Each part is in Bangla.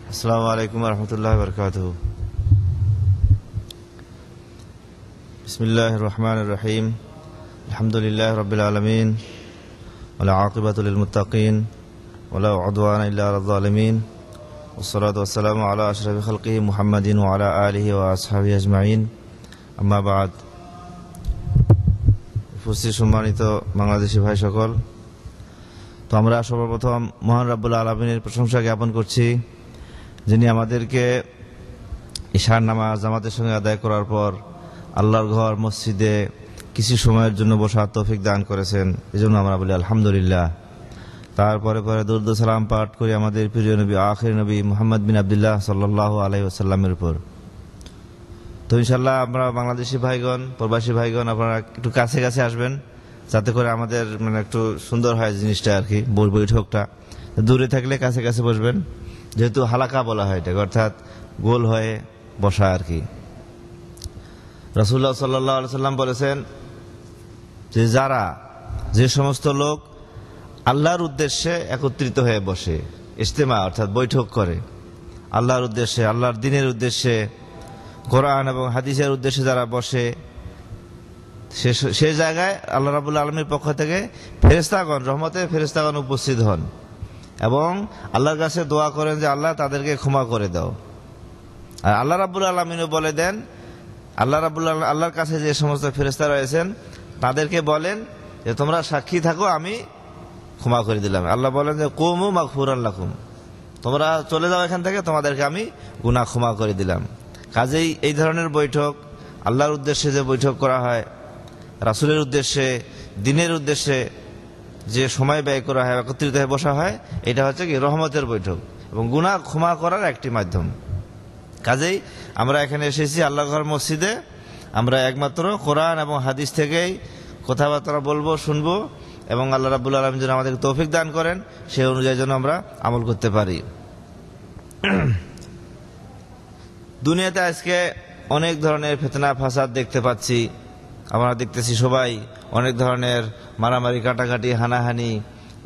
আসসালামু আলাইকুম রহমতুল্লাহি ওয়া বারাকাতুহু। বিসমিল্লাহির রহমানির রহিম। আলহামদুলিল্লাহি রাব্বিল আলামিন ওয়াল আকিবাতু লিল মুত্তাকিন ওয়ালা উদওয়ানা ইল্লা আলাল যালিমিন ওয়াসসালাতু ওয়াসসালামু আলা আশরাফি খালকিহি মুহাম্মাদিন ওয়া আলা আলিহি ওয়া আসহাবিহি আজমাইন। আম্মা বাদ। উপস্থিত সম্মানিত বাংলাদেশি ভাই সকল, তো আমরা সর্বপ্রথম মহান রাব্বুল আলামিনের প্রশংসা জ্ঞাপন করছি, যিনি আমাদেরকে ইশার নামাজ জামাতের সঙ্গে আদায় করার পর আল্লাহর ঘর মসজিদে কিছু সময়ের জন্য বসার তৌফিক দান করেছেন। এজন্য আমরা বলি আলহামদুলিল্লাহ। তারপরে দরুদ সালাম পাঠ করি আমাদের প্রিয় নবী আখির নবী মুহাম্মদ বিন আব্দুল্লাহ সাল্লাল্লাহু আলাইহি ওয়াসাল্লামের উপর। তো ইনশাআল্লাহ আমরা বাংলাদেশি ভাইগণ, প্রবাসী ভাইগণ, আপনারা একটু কাছে কাছে আসবেন, যাতে করে আমাদের একটু সুন্দর হয় জিনিসটা আর কি, বৈঠকটা। দূরে থাকলে কাছে কাছে বসবেন, যেহেতু হালাকা বলা হয় এটাকে, অর্থাৎ গোল হয়ে বসা আর কি। রাসূলুল্লাহ সাল্লাল্লাহু আলাইহি সাল্লাম বলেছেন যে যে সমস্ত লোক আল্লাহর উদ্দেশ্যে একত্রিত হয়ে বসে, ইজতেমা অর্থাৎ বৈঠক করে, আল্লাহর উদ্দেশ্যে, আল্লাহর দ্বীনের উদ্দেশ্যে, কোরআন এবং হাদিসের উদ্দেশ্যে যারা বসে, সে জায়গায় আল্লাহ রাব্বুল আলামিনের পক্ষ থেকে ফেরেশতাগণ, রহমতের ফেরেশতাগণ উপস্থিত হন এবং আল্লাহর কাছে দোয়া করেন যে আল্লাহ তাদেরকে ক্ষমা করে দাও। আর আল্লাহ রাব্বুল আলামিনও বলে দেন, আল্লাহর কাছে যে সমস্ত ফেরেশতা রয়েছেন তাদেরকে বলেন যে তোমরা সাক্ষী থাকো, আমি ক্ষমা করে দিলাম। আল্লাহ বলেন যে কুমু মাগফুরান লাকুম, তোমরা চলে যাও এখান থেকে, তোমাদেরকে আমি গুনাহ ক্ষমা করে দিলাম। কাজেই এই ধরনের বৈঠক, আল্লাহর উদ্দেশ্যে যে বৈঠক করা হয়, রাসূলের উদ্দেশ্যে, দ্বীনের উদ্দেশ্যে যে সময় ব্যয় করা হয়, একত্রিত হয়ে বসা হয়, এটা হচ্ছে কি রহমতের বৈঠক এবং গুনাহ ক্ষমা করার একটি মাধ্যম। কাজেই আমরা এখানে এসেছি আল্লাহর ঘর মসজিদে, আমরা একমাত্র কোরআন এবং হাদিস থেকেই কথাবার্তা বলবো, শুনবো এবং আল্লাহ রাব্বুল আলামিন যেন আমাদেরকে তৌফিক দান করেন, সেই অনুযায়ী যেন আমরা আমল করতে পারি। দুনিয়াতে আজকে অনেক ধরনের ফিতনা ফাসাদ দেখতে পাচ্ছি, আমরা দেখতেছি সবাই অনেক ধরনের মারামারি, কাটাকাটি, হানাহানি,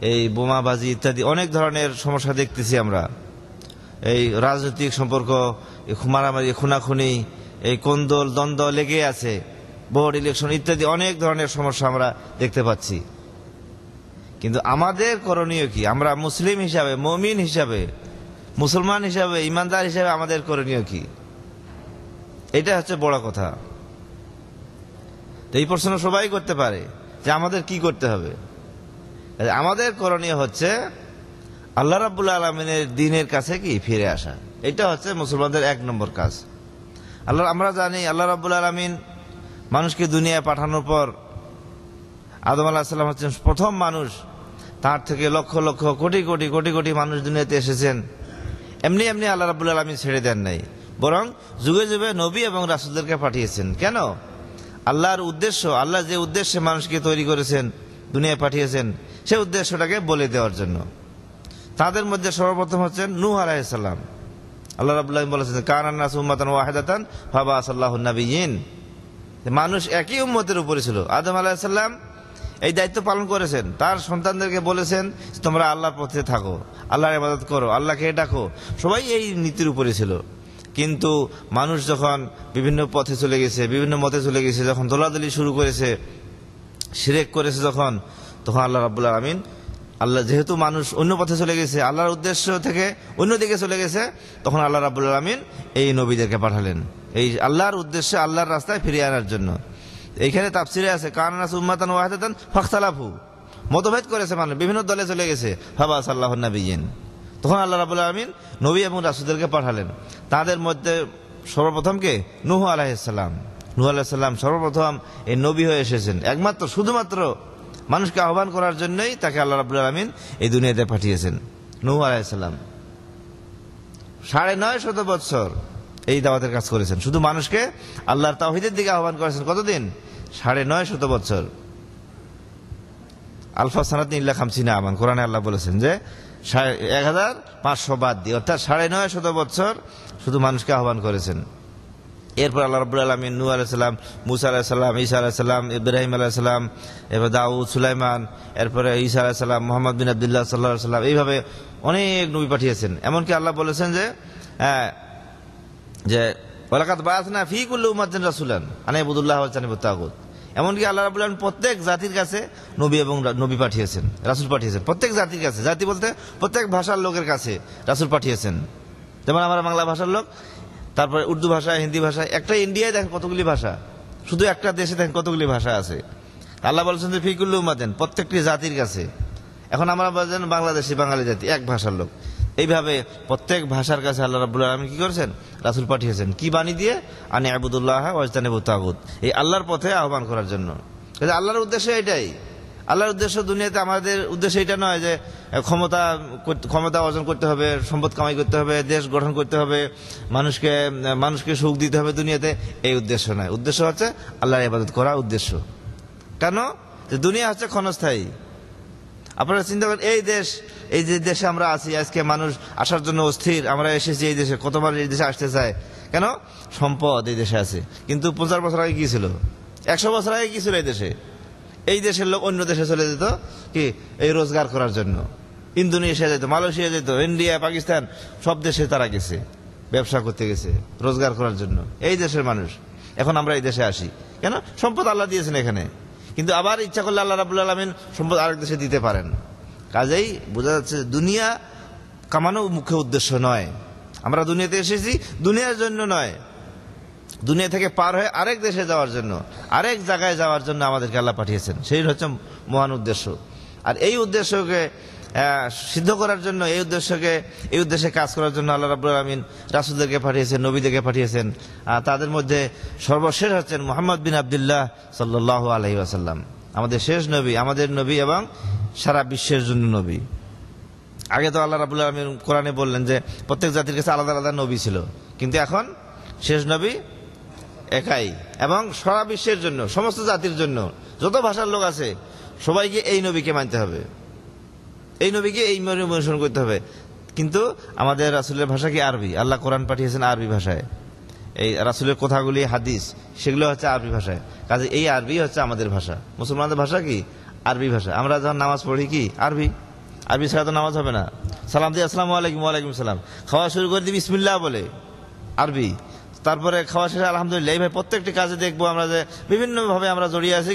এই বোমাবাজি ইত্যাদি অনেক ধরনের সমস্যা দেখতেছি আমরা। এই রাজনৈতিক সম্পর্ক, মারামারি, খুনাখুনি, এই কোন্দল দ্বন্দ্ব লেগে আছে, বোর্ড ইলেকশন ইত্যাদি অনেক ধরনের সমস্যা আমরা দেখতে পাচ্ছি। কিন্তু আমাদের করণীয় কি? আমরা মুসলিম হিসাবে, মুমিন হিসাবে, মুসলমান হিসাবে, ইমানদার হিসাবে আমাদের করণীয় কি? এটা হচ্ছে বড় কথা। তো এই প্রশ্ন সবাই করতে পারে যে আমাদের কি করতে হবে। আমাদের করণীয় হচ্ছে আল্লাহ রাব্বুল আলামিনের দ্বীনের কাছে কি ফিরে আসা। এটা হচ্ছে মুসলমানদের এক নম্বর কাজ। আমরা জানি আল্লাহ রাব্বুল আলামিন মানুষকে দুনিয়ায় পাঠানোর পর আদম আলাইহিস সালাম হচ্ছেন প্রথম মানুষ, তার থেকে লক্ষ লক্ষ কোটি কোটি কোটি কোটি মানুষ দুনিয়াতে এসেছেন। এমনি এমনি আল্লাহ রাব্বুল আলামিন ছেড়ে দেন নাই, বরং যুগে যুগে নবী এবং রাসূলদেরকে পাঠিয়েছেন। কেন? আল্লাহর উদ্দেশ্য, আল্লাহ যে উদ্দেশ্যে মানুষকে তৈরি করেছেন, দুনিয়ায় পাঠিয়েছেন, সেই উদ্দেশ্যটাকে বলে দেওয়ার জন্য। তাদের মধ্যে সর্বপ্রথম হচ্ছেন নূহ আলাইহিস সালাম। আল্লাহ রাব্বুল আলামিন বলেছেন কানান নাসু উম্মাতান ওয়াহিদাতান ফাবাআসাল্লাহুন নাবিয়্যিন, মানুষ একই উম্মতের উপরে ছিল। আদম আলাইহিস সালাম এই দায়িত্ব পালন করেছেন, তার সন্তানদেরকে বলেছেন তোমরা আল্লাহর পথে থাকো, আল্লাহর ইবাদত করো, আল্লাহকে ডাকো। সবাই এই নীতির উপরে ছিল। কিন্তু মানুষ যখন বিভিন্ন পথে চলে গেছে, বিভিন্ন মতে চলে গেছে, যখন দোলাদলি শুরু করেছে, শিরক করেছে তখন আল্লাহ রাব্বুল আলামিন, আল্লাহ যেহেতু মানুষ অন্য পথে চলে গেছে, আল্লাহর উদ্দেশ্য থেকে অন্যদিকে চলে গেছে, তখন আল্লাহ রাব্বুল আলামিন এই নবীদেরকে পাঠালেন এই আল্লাহর উদ্দেশ্যে, আল্লাহর রাস্তায় ফিরিয়ে আনার জন্য। এইখানে তাফসিরে আছে কানা নাসু উম্মাতান ওয়াহিদাতান ফাখতালাফু, মতভেদ করেছে, মানুষ বিভিন্ন দলে চলে গেছে। ফাবাআসাল্লাহুন নাবিয়্যিন, তখন আল্লাহ রাব্বুল আলামিন নবী এবং রাসূলদেরকে পাঠালেন। তাদের মধ্যে সর্বপ্রথম কে? নূহ আলাইহিস সালাম। নূহ আলাইহিস সালাম সর্বপ্রথম এই নবী হয়ে এসেছেন, একমাত্র শুধুমাত্র মানুষকে আহ্বান করার জন্যই তাকে আল্লাহ রাব্বুল আলামিন এই দুনিয়াতে পাঠিয়েছেন। নূহ আলাইহিস সালাম 950 বছর এই দাওয়াতের কাজ করেছেন, শুধু মানুষকে আল্লাহর তাওহীদের দিকে আহ্বান করেছেন। কতদিন? 950 বছর। আলফা সানাতিন ইল্লা 50 আমান, কোরআনে আল্লাহ বলেছেন যে 1500 বাদ দিয়ে, অর্থাৎ 950 বছর শুধু মানুষকে আহ্বান করেছেন। এরপর আল্লাহ রাব্বুল আলামিন নূহ আলাইহিস সালাম, মুসা আলাইহিস সালাম, ঈসা আলাইহিস সালাম, ইব্রাহিম আলাইহিস সালাম, এরপর দাউদ, সুলাইমান, এরপরে ঈসা আলাইহিস সালাম, মুহাম্মদ বিন আব্দুল্লাহ সাল্লাল্লাহু আলাইহি ওয়াসাল্লাম, এইভাবে অনেক নবী পাঠিয়েছেন। এমনকি আল্লাহ বলেছেন যে ওয়ালাকাদ বাআসনা ফী কুল্লি উম্মাতিন রাসূলান আন ইবুদুল্লাহ ওয়া ইজতানিবুত তাগুত। এমনকি আল্লাহ রাব্বুল আলামিন প্রত্যেক জাতির কাছে নবী পাঠিয়েছেন, রাসূল পাঠিয়েছেন। প্রত্যেক জাতির কাছে, জাতি বলতে প্রত্যেক ভাষার লোকের কাছে রাসূল পাঠিয়েছেন। যেমন আমরা বাংলা ভাষার লোক, তারপরে উর্দু ভাষা, হিন্দি ভাষা, একটা ইন্ডিয়ায় দেখেন কতগুলি ভাষা, শুধু একটা দেশে দেখেন কতগুলি ভাষা আছে। আল্লাহ বলছেন যে ফী কুল্লি উম্মাতিন, প্রত্যেকটি জাতির কাছে। এখন আমরা বলছেন বাংলাদেশি, বাঙালি জাতি, এক ভাষার লোক। এইভাবে প্রত্যেক ভাষার কাছে আল্লাহ রাব্বুল আলামিন কি করেছেন? রাসূল পাঠিয়েছেন। কি বাণী দিয়ে? আন ইবুদুল্লাহ ওয়া ইজতানিবুত তাগুত, এই আল্লাহর পথে আহ্বান করার জন্য। আল্লাহর উদ্দেশ্য এটাই। আল্লাহর উদ্দেশ্য দুনিয়াতে, আমাদের উদ্দেশ্য এটা নয় যে ক্ষমতা অর্জন করতে হবে, সম্পদ কামাই করতে হবে, দেশ গঠন করতে হবে, মানুষকে সুখ দিতে হবে দুনিয়াতে, এই উদ্দেশ্য নয়। উদ্দেশ্য হচ্ছে আল্লাহর ইবাদত করা উদ্দেশ্য। কেন? যে দুনিয়া হচ্ছে ক্ষণস্থায়ী। আপনারা চিন্তা করেন, এই যে দেশে আমরা আছি আজকে, মানুষ আসার জন্য অস্থির। আমরা এসেছি এই দেশে, কতবার এই দেশে আসতে চায়। কেন? সম্পদ এই দেশে আছে। কিন্তু 50 বছর আগে কি ছিল? 100 বছর আগে কি ছিল এই দেশে? এই দেশের লোক অন্য দেশে চলে যেত কি এই রোজগার করার জন্য। ইন্দোনেশিয়া যেত, মালয়েশিয়া যেত, ইন্ডিয়া, পাকিস্তান, সব দেশে তারা গেছে, ব্যবসা করতে গেছে, রোজগার করার জন্য। এই দেশের মানুষ। এখন আমরা এই দেশে আসি কেন? সম্পদ আল্লাহ দিয়েছেন এখানে। কিন্তু আবার ইচ্ছা করলে আল্লাহ রাব্বুল আলামিন সম্পদ আরেক দেশে দিতে পারেন। কাজেই বোঝা যাচ্ছে দুনিয়া কামানো মুখ্য উদ্দেশ্য নয়। আমরা দুনিয়াতে এসেছি দুনিয়ার জন্য নয়, দুনিয়া থেকে পার হয়ে আরেক দেশে যাওয়ার জন্য, আরেক জায়গায় যাওয়ার জন্য আমাদেরকে আল্লাহ পাঠিয়েছেন। সেই হচ্ছে মহান উদ্দেশ্য। আর এই উদ্দেশ্যকে সিদ্ধ করার জন্য, এই উদ্দেশ্যে কাজ করার জন্য আল্লাহ রাব্বুল আলামিন রাসূলদেরকে পাঠিয়েছেন, নবীদেরকে পাঠিয়েছেন। তাদের মধ্যে সর্বশেষ হচ্ছেন মুহাম্মদ বিন আব্দুল্লাহ সাল্লাল্লাহু আলাইহি ওয়াসাল্লাম, আমাদের শেষ নবী, আমাদের নবী এবং সারা বিশ্বের জন্য নবী। আগে তো আল্লাহ রাব্বুল আলামিন কোরআনে বললেন যে প্রত্যেক জাতির কাছে আলাদা আলাদা নবী ছিল, কিন্তু এখন শেষ নবী একাই, এবং সারা বিশ্বের জন্য, সমস্ত জাতির জন্য, যত ভাষার লোক আছে সবাইকে এই নবীকে মানতে হবে, এই নবীকে এই অনুসরণ করতে হবে। কিন্তু আমাদের রাসূলের ভাষা কি? আরবি। আল্লাহ কোরআন পাঠিয়েছেন আরবি ভাষায়। এই রাসূলের কথাগুলি, হাদিস, সেগুলো হচ্ছে আরবি ভাষায়। কাজে এই আরবি হচ্ছে আমাদের ভাষা। মুসলমানদের ভাষা কি? আরবি ভাষা। আমরা যখন নামাজ পড়ি কি? আরবি ছাড়া তো নামাজ হবে না। সালাম দিয়ে আসসালামু আলাইকুম, ওয়ালাইকুম সালাম। খাওয়া শুরু করে দিই বিসমিল্লাহ বলে, আরবি। তারপরে খাওয়া শেষে আলহামদুলিল্লাহ। এইভাবে প্রত্যেকটি কাজে দেখবো আমরা যে বিভিন্নভাবে আমরা জড়িয়ে আছি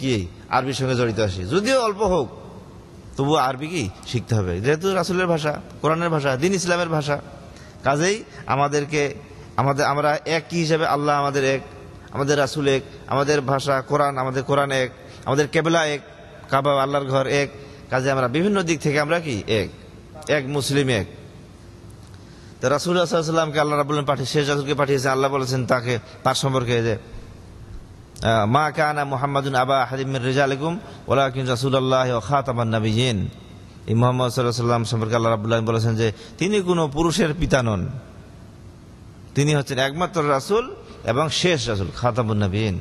কি আরবির সঙ্গে জড়িত আছি, যদিও অল্প হোক, তবুও আরবি শিখতে হবে, যেহেতু রাসূলের ভাষা, কোরআনের ভাষা, দ্বীন ইসলামের ভাষা। কাজেই আমরা এক কি হিসাবে? আল্লাহ আমাদের এক, আমাদের রাসূল এক, আমাদের ভাষা কোরআন, আমাদের কোরআন এক, আমাদের কেবলা এক, কাবা আল্লাহর ঘর এক। কাজে আমরা বিভিন্ন দিক থেকে আমরা এক মুসলিম এক। তো রাসূলুল্লাহ সাল্লাল্লাহু আলাইহি ওয়াসাল্লামকে আল্লাহ রাব্বুল আলামিন শেষ রাসূলকে পাঠিয়েছেন। আল্লাহ বলেছেন তার সম্পর্কে যে মা কানা মুহাম্মাদুন আবা আহাদিম মির রিজালিকুম ওয়ালাকিন রাসূলুল্লাহ ওয়া খাতামান নাবিয়্যিন। এই মুহাম্মদ সাল্লাল্লাহু আলাইহি ওয়াসাল্লাম সম্পর্কে আল্লাহ রাব্বুল আলামিন বলেছেন যে তিনি কোনো পুরুষের পিতা নন, তিনি হচ্ছেন একমাত্র রাসূল এবং শেষ রাসূল, খাতামুন নাবিয়্যিন।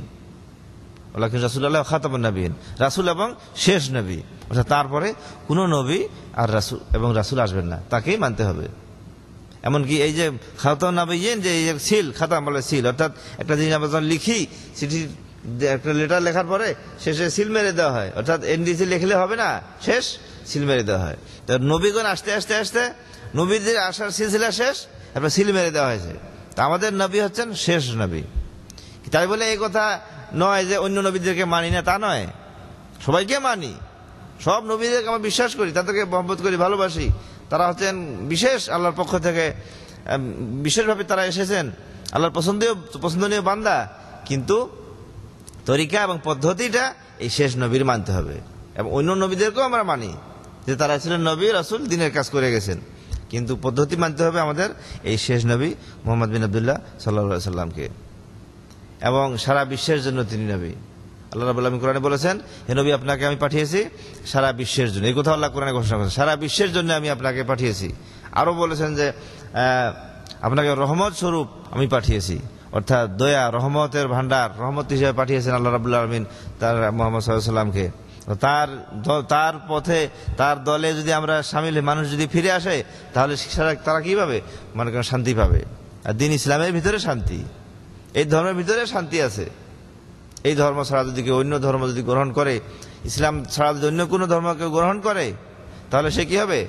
ওয়ালাকিন রাসূলুল্লাহ ওয়া খাতামুন নাবিয়্যিন, রাসূল এবং শেষ নবী। অর্থাৎ তারপরে কোনো নবী আর রাসূল এবং রাসূল আসবেন না, তাকেই মানতে হবে। এমনকি এই যে খাতামুন নাবিয়্যিন, যে এই সিল, খাতাম বলে সিল, অর্থাৎ একটা জিনিস আমরা যখন লিখি, চিঠি একটা লেটার লেখার পরে শেষে সিল মেরে দেওয়া হয়, অর্থাৎ এনডিসি লিখলে হবে না, শেষ সিল মেরে দেওয়া হয়। তো নবীগণ আস্তে আস্তে আস্তে নবীদের আসার সিলসিলা শেষ, তারপর সিল মেরে দেওয়া হয়েছে। তা আমাদের নবী হচ্ছেন শেষ নবী। তাই বলে এই কথা নয় যে অন্য নবীদেরকে মানি না, তা নয়, সবাইকে মানি, সব নবীদেরকে আমরা বিশ্বাস করি, তাদেরকে মহব্বত করি, ভালোবাসি। তারা হচ্ছেন বিশেষ আল্লাহর পক্ষ থেকে, বিশেষভাবে তারা এসেছেন, আল্লাহর পছন্দনীয় বান্দা। কিন্তু তরিকা এবং পদ্ধতিটা এই শেষ নবীর মানতে হবে। এবং অন্য নবীদেরকেও আমরা মানি যে তারা ছিলেন নবী, রাসূল, দ্বীনের কাজ করে গেছেন, কিন্তু পদ্ধতি মানতে হবে আমাদের এই শেষ নবী মুহাম্মদ বিন আব্দুল্লাহ সাল্লাল্লাহু আলাইহি ওয়াসাল্লামকে। এবং সারা বিশ্বের জন্য তিনি নবী। আল্লাহ রাব্বুল আলামিন কোরআনে বলেছেন, হে নবী, আপনাকে আমি পাঠিয়েছি সারা বিশ্বের জন্য। এই কথা আল্লাহ কোরআনে ঘোষণা করেছেন, সারা বিশ্বের জন্য আমি আপনাকে পাঠিয়েছি। আরো বলেছেন যে আপনাকে রহমত স্বরূপ আমি পাঠিয়েছি, অর্থাৎ দয়া, রহমতের ভান্ডার, রহমত হিসেবে পাঠিয়েছেন আল্লাহ রাব্বুল আলামিন তার মুহাম্মদ সাল্লাল্লাহু আলাইহি ওয়াসাল্লামকে। তার পথে, তার দলে যদি আমরা শামিল হই, মানুষ যদি ফিরে আসে, তাহলে তারা কি পাবে? মানে শান্তি পাবে। আর দ্বীন ইসলামের ভিতরে শান্তি, এই ধর্মের ভিতরে শান্তি আছে। এই ধর্ম ছাড়া যদি কেউ অন্য ধর্ম যদি গ্রহণ করে, ইসলাম ছাড়া যদি অন্য কোনো ধর্ম কেউ গ্রহণ করে, তাহলে সে কি হবে?